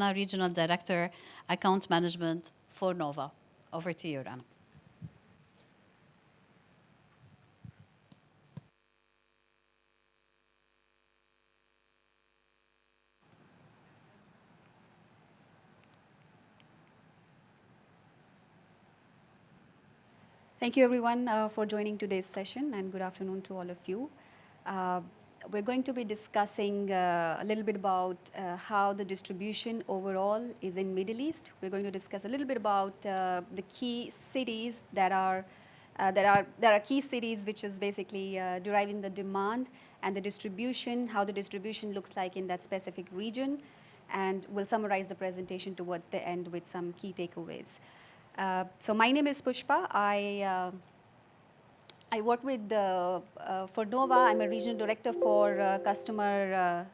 Regional Director, Account Management for Nova. Over to you, Rana. Thank you everyone for joining today's session, and good afternoon to all of you. Uh, we're going to be discussing a little bit about how the distribution overall is in Middle East. We're going to discuss a little bit about the key cities there are key cities which is basically deriving the demand and the distribution, how the distribution looks like in that specific region, and we'll summarize the presentation towards the end with some key takeaways. So my name is Pushpa. I work with for Nova. I'm a regional director for customer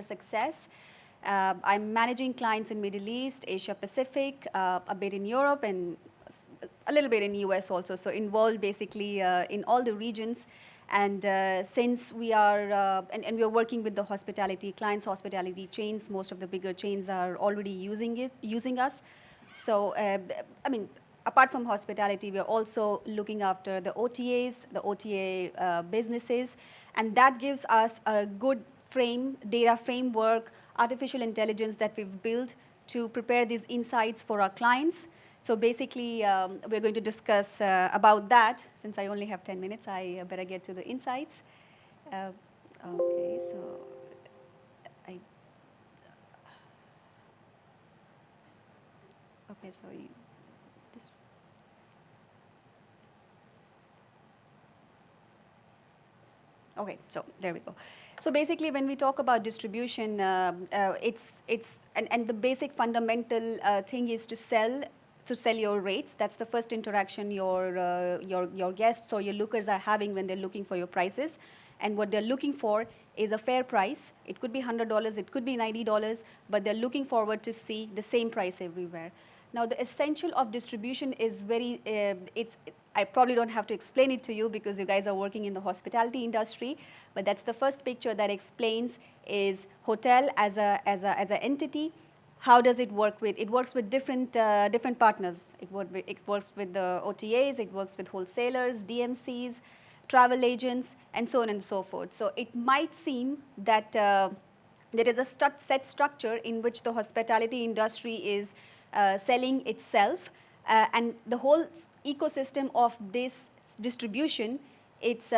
success. I'm managing clients in Middle East, Asia Pacific, a bit in Europe, and a little bit in US also. So involved basically in all the regions. And since we are, and we are working with the hospitality clients, hospitality chains, most of the bigger chains are already using us. So, I mean, apart from hospitality, we are also looking after the OTAs, the OTA businesses, and that gives us a good data framework, artificial intelligence that we've built to prepare these insights for our clients. So basically, we're going to discuss about that. Since I only have 10 minutes, I better get to the insights. Okay, so I, okay, so this. Okay, so there we go. So basically, when we talk about distribution, and the basic fundamental thing is to sell your rates. That's the first interaction your guests or your lookers are having when they're looking for your prices. And what they're looking for is a fair price. It could be $100, it could be $90, but they're looking forward to see the same price everywhere. Now, the essential of distribution is I probably don't have to explain it to you because you guys are working in the hospitality industry, but that's the first picture that explains is hotel as an entity. How does it work with? It works with different partners. It works with the OTAs, it works with wholesalers, DMCs, travel agents, and so on and so forth. So it might seem that there is a set structure in which the hospitality industry is selling itself, and the whole ecosystem of this distribution. It's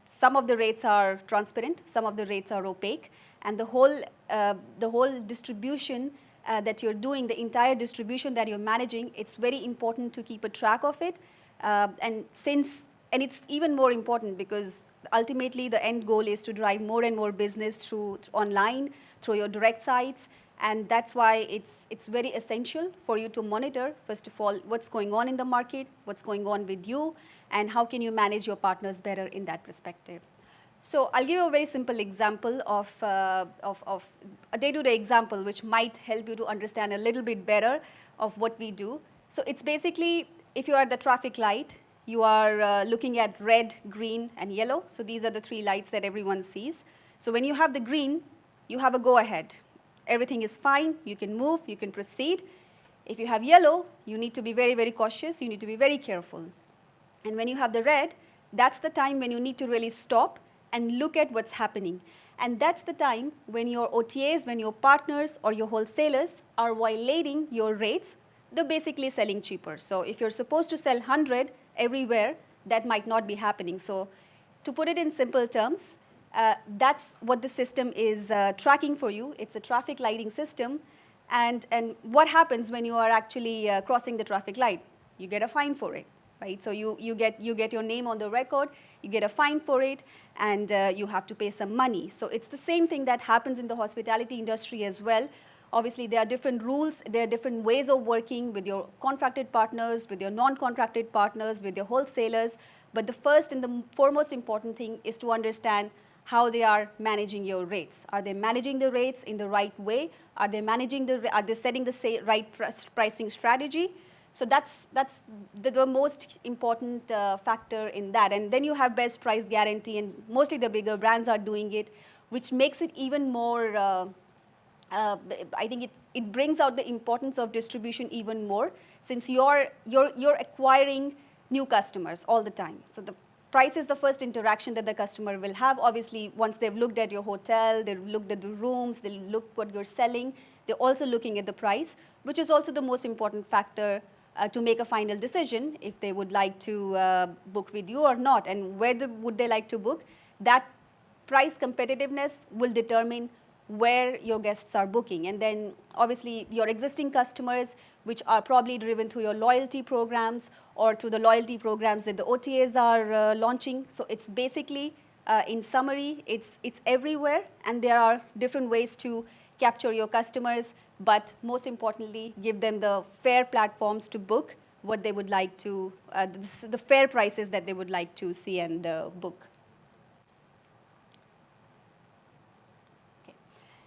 some of the rates are transparent, some of the rates are opaque, and the whole distribution that you're doing, the entire distribution that you're managing, it's very important to keep a track of it, and it's even more important because ultimately the end goal is to drive more and more business through online, through your direct sites. And that's why it's very essential for you to monitor, first of all, what's going on in the market, what's going on with you, and how can you manage your partners better in that perspective. So I'll give you a very simple example of a day-to-day example, which might help you to understand a little bit better of what we do. So it's basically, if you are at the traffic light, you are looking at red, green, and yellow. So these are the three lights that everyone sees. So when you have the green, you have a go-ahead. Everything is fine, you can move, you can proceed. If you have yellow, you need to be very, very cautious, you need to be very careful. And when you have the red, that's the time when you need to really stop and look at what's happening. And that's the time when your OTAs, when your partners or your wholesalers are violating your rates, they're basically selling cheaper. So if you're supposed to sell 100 everywhere, that might not be happening. So to put it in simple terms, that's what the system is tracking for you. It's a traffic lighting system. And what happens when you are actually crossing the traffic light? You get a fine for it, right? So you get your name on the record, you get a fine for it, and you have to pay some money. So it's the same thing that happens in the hospitality industry as well. Obviously, there are different rules, there are different ways of working with your contracted partners, with your non-contracted partners, with your wholesalers. But the first and the foremost important thing is to understand how they are managing your rates. Are they managing the rates in the right way? Are they setting the right pricing strategy? So that's the most important factor in that. And then you have best price guarantee, and mostly the bigger brands are doing it, which makes it even more I think it brings out the importance of distribution even more, since you're acquiring new customers all the time. So the price is the first interaction that the customer will have. Obviously, once they've looked at your hotel, they've looked at the rooms, they'll look what you're selling, they're also looking at the price, which is also the most important factor to make a final decision if they would like to book with you or not, and where would they like to book. That price competitiveness will determine where your guests are booking. And then obviously your existing customers, which are probably driven through your loyalty programs or through the loyalty programs that the OTAs are launching. So it's basically, in summary, it's everywhere, and there are different ways to capture your customers, but most importantly, give them the fair platforms to book what they would like to, the fair prices that they would like to see and book.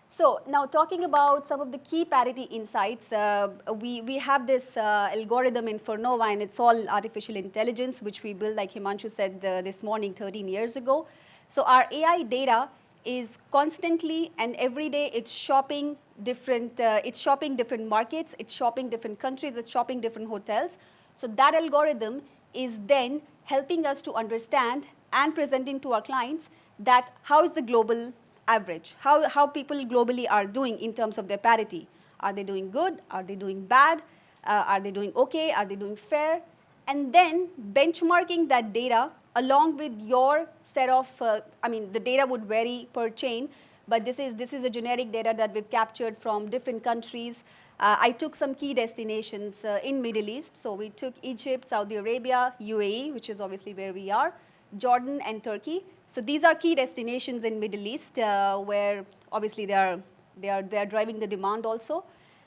So now talking about some of the key parity insights, we have this algorithm in Fornova, and it's all artificial intelligence, which we built, like Himanshu said this morning, 13 years ago. So our AI data is constantly and every day it's shopping different markets, it's shopping different countries, it's shopping different hotels. So that algorithm is then helping us to understand and presenting to our clients that how is the global average, how people globally are doing in terms of their parity. Are they doing good? Are they doing bad? Are they doing okay? Are they doing fair? And then benchmarking that data along with your set of, the data would vary per chain, but this is a generic data that we've captured from different countries. I took some key destinations in Middle East. So we took Egypt, Saudi Arabia, UAE, which is obviously where we are, Jordan and Turkey. So these are key destinations in Middle East where obviously they are driving the demand also.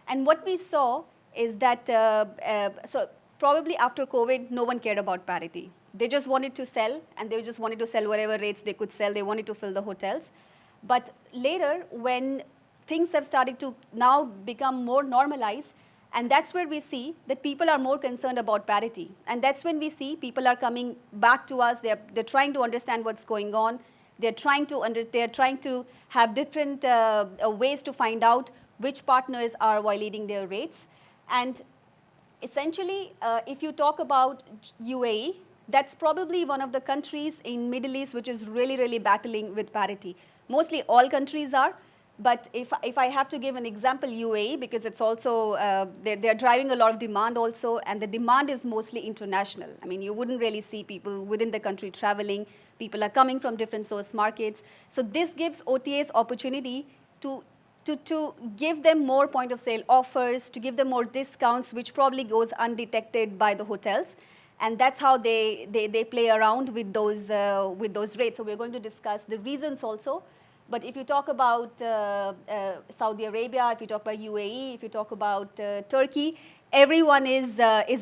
And what we saw is that, so probably after COVID, no one cared about parity. They just wanted to sell, and they just wanted to sell whatever rates they could sell. They wanted to fill the hotels. But later, when things have started to now become more normalized, and that's where we see that people are more concerned about parity. And that's when we see people are coming back to us. They're trying to understand what's going on. They're trying to have different ways to find out which partners are violating their rates. And essentially, if you talk about UAE, that's probably one of the countries in Middle East which is really, really battling with parity. Mostly all countries are. But if I have to give an example, UAE, because it's also, they're driving a lot of demand also, and the demand is mostly international. I mean, you wouldn't really see people within the country traveling. People are coming from different source markets. So this gives OTAs opportunity to give them more point of sale offers, to give them more discounts, which probably goes undetected by the hotels. And that's how they play around with those rates. So we're going to discuss the reasons also. But if you talk about Saudi Arabia, if you talk about UAE, if you talk about Turkey, everyone is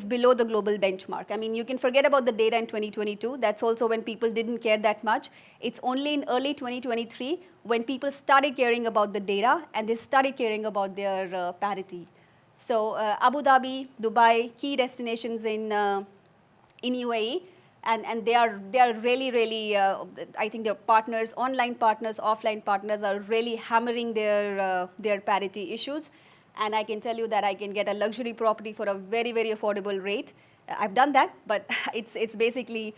below the global benchmark. I mean, you can forget about the data in 2022. That's also when people didn't care that much. It's only in early 2023 when people started caring about the data and they started caring about their parity. So Abu Dhabi, Dubai, key destinations in UAE. And they are really, really, I think their partners, online partners, offline partners are really hammering their parity issues. And I can tell you that I can get a luxury property for a very, very affordable rate. I've done that, but it's basically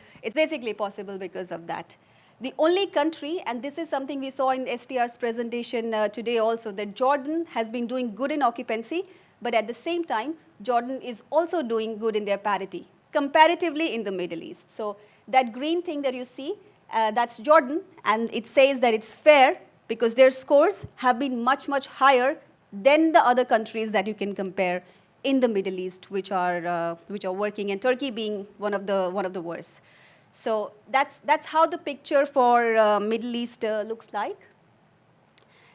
possible because of that. The only country, and this is something we saw in STR's presentation today also, that Jordan has been doing good in occupancy, but at the same time, Jordan is also doing good in their parity, comparatively in the Middle East. So that green thing that you see, that's Jordan, and it says that it's fair because their scores have been much, much higher than the other countries that you can compare in the Middle East, which are working, and Turkey being one of the worst. So that's how the picture for Middle East looks like.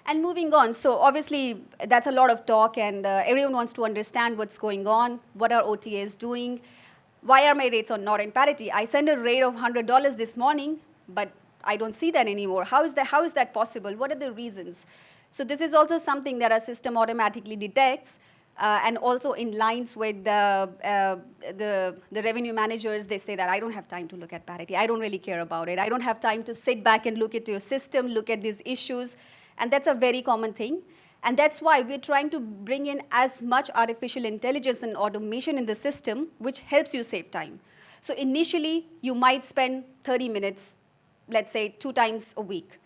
And moving on, so obviously that's a lot of talk, and everyone wants to understand what's going on, what are OTAs doing. Why are my rates not in parity? I sent a rate of $100 this morning, but I don't see that anymore. How is that possible? What are the reasons? So this is also something that our system automatically detects, and also in lines with the revenue managers. They say that I don't have time to look at parity. I don't really care about it. I don't have time to sit back and look at your system, look at these issues. And that's a very common thing. And that's why we're trying to bring in as much artificial intelligence and automation in the system, which helps you save time. So initially, you might spend 30 minutes, let's say 2 times a week.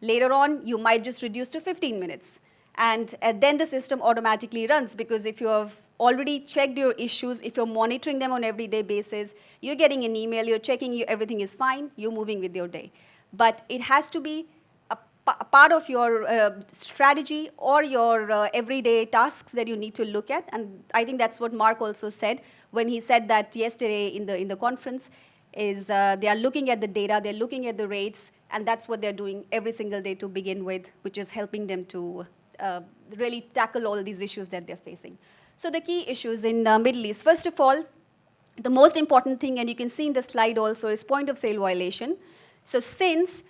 Later on, you might just reduce to 15 minutes. And then the system automatically runs, because if you have already checked your issues, if you're monitoring them on an everyday basis, you're getting an email, you're checking everything is fine, you're moving with your day. But it has to be a part of your strategy or your everyday tasks that you need to look at. And I think that's what Mark also said when he said that yesterday in the conference, is they are looking at the data, they're looking at the rates, and that's what they're doing every single day to begin with, which is helping them to really tackle all these issues that they're facing. So the key issues in Middle East, first of all, the most important thing, and you can see in the slide also, is point of sale violation. So since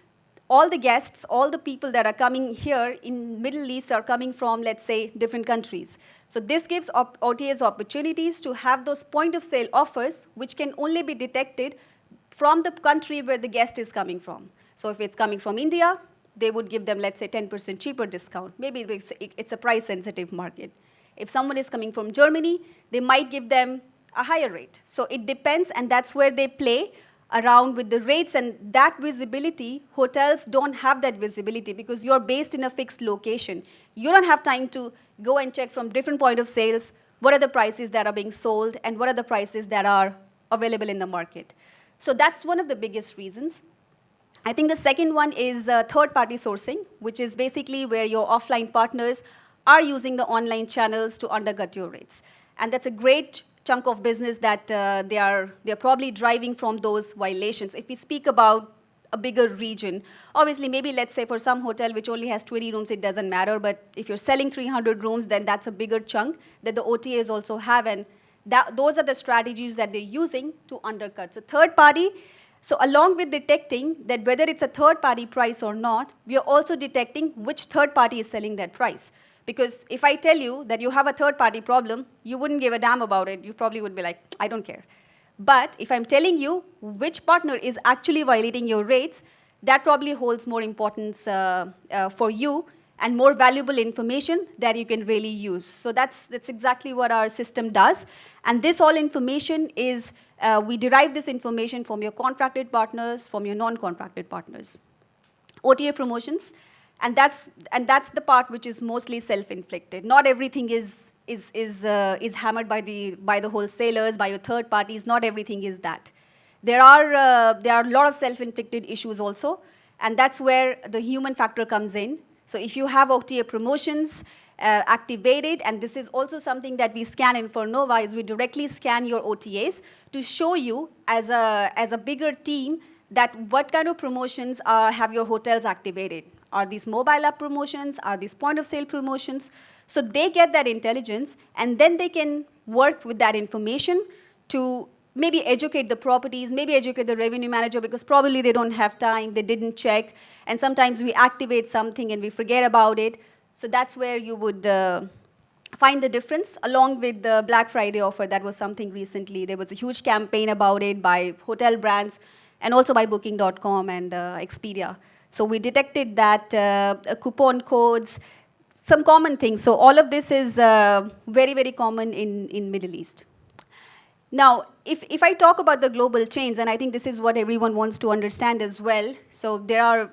all the guests, all the people that are coming here in Middle East are coming from, let's say, different countries. So this gives OTAs opportunities to have those point of sale offers, which can only be detected from the country where the guest is coming from. So if it's coming from India, they would give them, let's say, 10% cheaper discount. Maybe it's a price-sensitive market. If someone is coming from Germany, they might give them a higher rate. So it depends, and that's where they play around with the rates, and that visibility, hotels don't have that visibility because you're based in a fixed location. You don't have time to go and check from different point of sales, what are the prices that are being sold, and what are the prices that are available in the market. So that's one of the biggest reasons. I think the second one is third-party sourcing, which is basically where your offline partners are using the online channels to undercut your rates. And that's a great chunk of business that they're probably driving from those violations. If we speak about a bigger region, obviously maybe let's say for some hotel which only has 20 rooms, it doesn't matter, but if you're selling 300 rooms, then that's a bigger chunk that the OTAs also have, and those are the strategies that they're using to undercut. So third party, so along with detecting that whether it's a third party price or not, we are also detecting which third party is selling that price. Because if I tell you that you have a third-party problem, you wouldn't give a damn about it. You probably would be like, I don't care. But if I'm telling you which partner is actually violating your rates, that probably holds more importance for you and more valuable information that you can really use. So that's exactly what our system does. And this all information is, we derive this information from your contracted partners, from your non-contracted partners. OTA promotions. And that's the part which is mostly self-inflicted. Not everything is hammered by the wholesalers, by your third parties. Not everything is that. There are a lot of self-inflicted issues also, and that's where the human factor comes in. So if you have OTA promotions activated, and this is also something that we scan in for Nova, is we directly scan your OTAs to show you as a bigger team that what kind of promotions have your hotels activated. Are these mobile app promotions? Are these point of sale promotions? So they get that intelligence, and then they can work with that information to maybe educate the properties, maybe educate the revenue manager, because probably they don't have time, they didn't check, and sometimes we activate something and we forget about it. So that's where you would find the difference, along with the Black Friday offer. That was something recently. There was a huge campaign about it by hotel brands and also by Booking.com and Expedia. So we detected that coupon codes, some common things. So all of this is very, very common in Middle East. Now, if I talk about the global chains, and I think this is what everyone wants to understand as well. So there are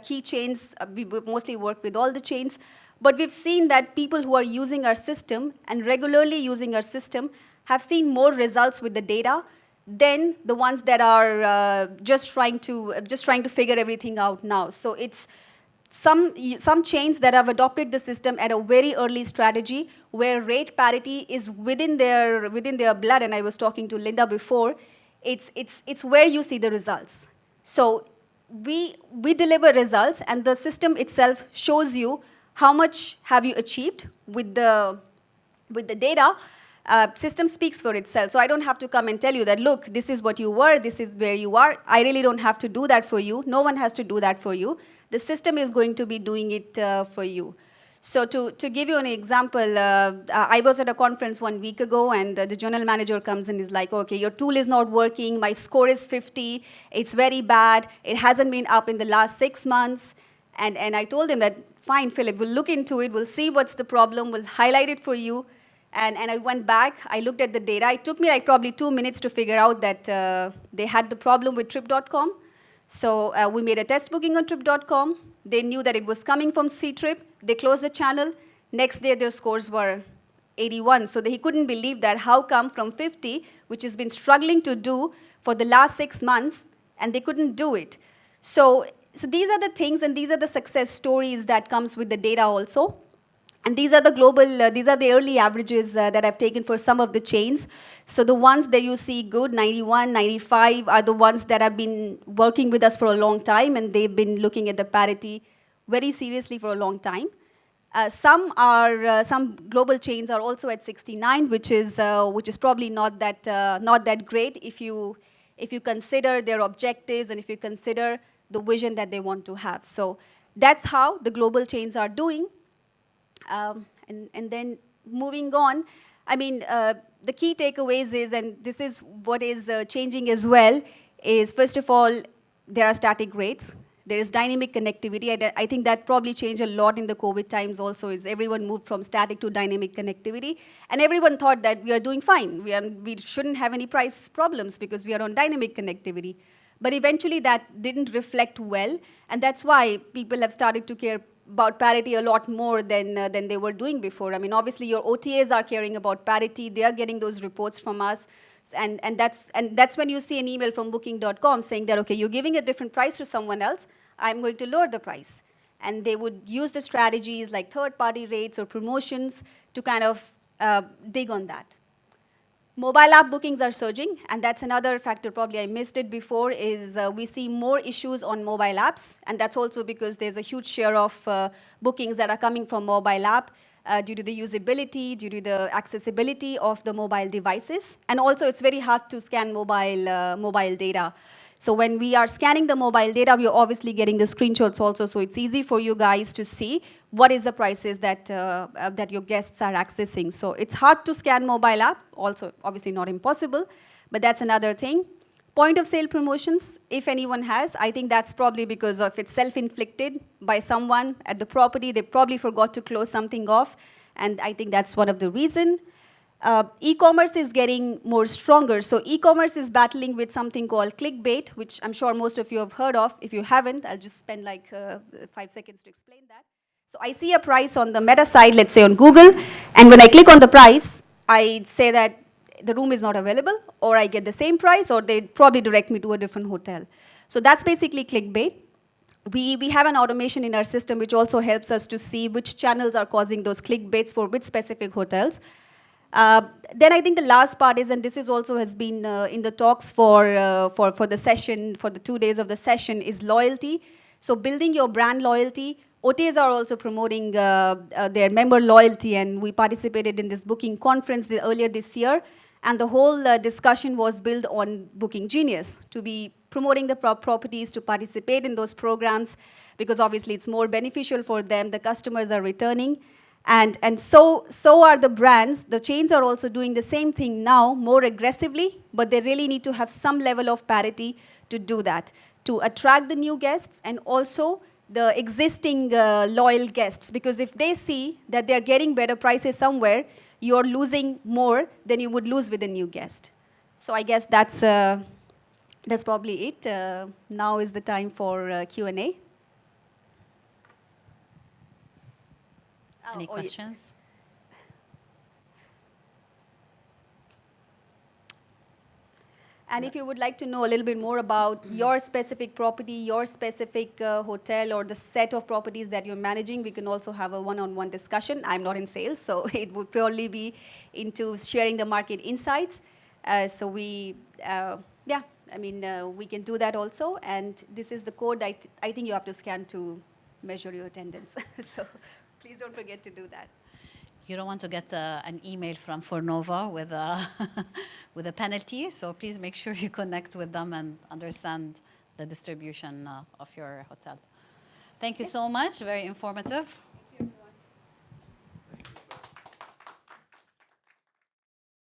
key chains. We mostly work with all the chains. But we've seen that people who are using our system and regularly using our system have seen more results with the data than the ones that are just trying to figure everything out now. So it's some chains that have adopted the system at a very early strategy where rate parity is within their blood. And I was talking to Linda before. It's where you see the results. So we deliver results, and the system itself shows you how much have you achieved with the data. System speaks for itself. So I don't have to come and tell you that, look, this is what you were, this is where you are. I really don't have to do that for you. No one has to do that for you. The system is going to be doing it for you. So to give you an example, I was at a conference 1 week ago, and the general manager comes and is like, okay, your tool is not working, my score is 50, it's very bad, it hasn't been up in the last 6 months. And I told him that, fine, Philip, we'll look into it, we'll see what's the problem, we'll highlight it for you. And I went back, I looked at the data. It took me like probably 2 minutes to figure out that they had the problem with Trip.com. So we made a test booking on Trip.com. They knew that it was coming from Ctrip. They closed the channel. Next day, their scores were 81. So he couldn't believe that how come from 50, which has been struggling to do for the last 6 months, and they couldn't do it. So these are the things, and these are the success stories that comes with the data also. And these are the global, these are the early averages that I've taken for some of the chains. So the ones that you see good, 91, 95, are the ones that have been working with us for a long time, and they've been looking at the parity very seriously for a long time. Some global chains are also at 69, which is probably not that great if you consider their objectives and if you consider the vision that they want to have. So that's how the global chains are doing. And then moving on, I mean, the key takeaways is, and this is what is changing as well, is first of all, there are static rates. There is dynamic connectivity. I think that probably changed a lot in the COVID times also, is everyone moved from static to dynamic connectivity. And everyone thought that we are doing fine. We shouldn't have any price problems because we are on dynamic connectivity. But eventually that didn't reflect well. And that's why people have started to care about parity a lot more than they were doing before. I mean, obviously your OTAs are caring about parity. They are getting those reports from us. And that's when you see an email from Booking.com saying that, okay, you're giving a different price to someone else, I'm going to lower the price. And they would use the strategies like third-party rates or promotions to kind of dig on that. Mobile app bookings are surging, and that's another factor, probably I missed it before, is we see more issues on mobile apps, and that's also because there's a huge share of bookings that are coming from mobile app due to the usability, due to the accessibility of the mobile devices, and also it's very hard to scan mobile data. So when we are scanning the mobile data, we are obviously getting the screenshots also, so it's easy for you guys to see what is the prices that your guests are accessing. So it's hard to scan mobile app, also obviously not impossible, but that's another thing. Point of sale promotions, if anyone has, I think that's probably because of it's self-inflicted by someone at the property. They probably forgot to close something off, and I think that's one of the reasons. E-commerce is getting more stronger. So e-commerce is battling with something called clickbait, which I'm sure most of you have heard of. If you haven't, I'll just spend like 5 seconds to explain that. So I see a price on the Meta side, let's say on Google, and when I click on the price, I say that the room is not available, or I get the same price, or they probably direct me to a different hotel. So that's basically clickbait. We have an automation in our system which also helps us to see which channels are causing those clickbaits for which specific hotels. Then I think the last part is, and this is also has been in the talks for the session, for the 2 days of the session, is loyalty. So building your brand loyalty. OTAs are also promoting their member loyalty, and we participated in this booking conference earlier this year, and the whole discussion was built on Booking Genius to be promoting the properties, to participate in those programs, because obviously it's more beneficial for them, the customers are returning. And so are the brands. The chains are also doing the same thing now, more aggressively, but they really need to have some level of parity to do that, to attract the new guests and also the existing loyal guests. Because if they see that they're getting better prices somewhere, you're losing more than you would lose with a new guest. So I guess that's probably it. Now is the time for Q&A. Any questions? And if you would like to know a little bit more about your specific property, your specific hotel, or the set of properties that you're managing, we can also have a one-on-one discussion. I'm not in sales, so it would purely be into sharing the market insights. We can do that also. And this is the code I think you have to scan to measure your attendance. So please don't forget to do that. You don't want to get an email from Fornova with a, with a penalty, so please make sure you connect with them and understand the distribution of your hotel. Thank you so much, very informative.